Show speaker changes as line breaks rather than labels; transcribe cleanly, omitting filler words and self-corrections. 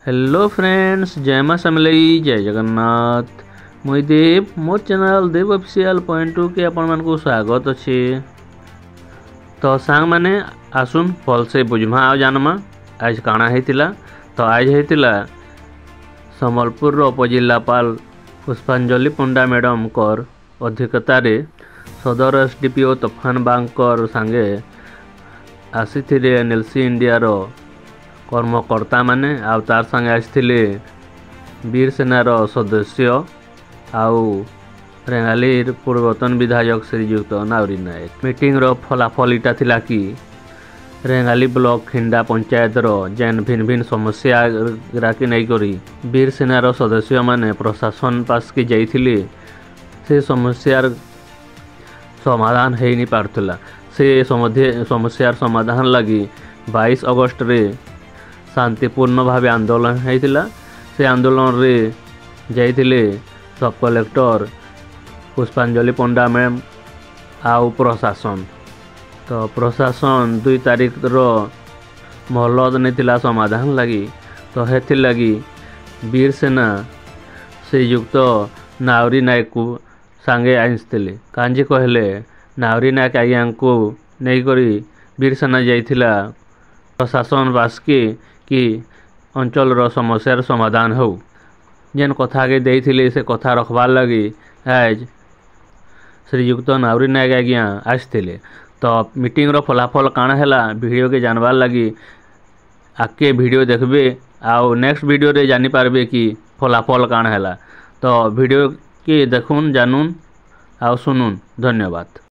Hello friends, जय मां समलई, जय जगन्नाथ। मुई देव, मोर चैनल देव ऑफिशियल पॉइंट टू के आपण मानकु स्वागत अच्छे। तो सांग माने आसुन भल से बुझमा आ जानमा आज काना हेतिला। तो आज हेतिला सम्बलपुर उपजिलापाल पुष्पांजलि पंडा मैडम कर अध्यक्षतार सदर एसडीपीओ तूफान बांकर सांगे आसीथिले एनएलसी इंडिया रो कर्मकर्ता माने आ तार संगे आसथिले वीर सेनार सदस्य आउ रेंगालीर पूर्वतन विधायक श्रीयुक्त नावरी नायक। मीटिंग रो फलाफल इटा थिला कि रेंगाली ब्लॉक खिंडा पंचायत रो जेन भिन्न भिन्न समस्या राखी नहीं करी वीर सेनार सदस्य माने प्रशासन पास की जाइथिले से समस्यार समाधान है नहीं पारथला। से समस्यार समाधान लगी 22 अगस्त रे शांतिपूर्ण भाव आंदोलन होता। से आंदोलन रे जाइथिले सब कलेक्टर पुष्पांजलि पंडा मैम आउ प्रशासन। तो प्रशासन 2 तारीख रो मोहलत नहीं समाधान लगी। तो हेथि लगी वीर सेना श्रीयुक्त नावरी नायक को सांगे आनिथिले। कांजी कहले नावरी नायक आज्ञा को नहीं करी वीर सेना जाइथिला प्रशासन बास्के कि अंचल रो समस्यार समाधान हो। जेन कथा के देइथिले से कथा रखबार लगी आज श्रीयुक्त नावरी नायक आज्ञा आसथिले। तो मीटिंग रो फलाफल काना हैला वीडियो के जानबार लगी आके वीडियो देखबे आउ नेक्स्ट वीडियो रे जानि पारबे कि फलाफल काना हैला। तो वीडियो के देखुन, जानून आउ सुनुन। धन्यवाद।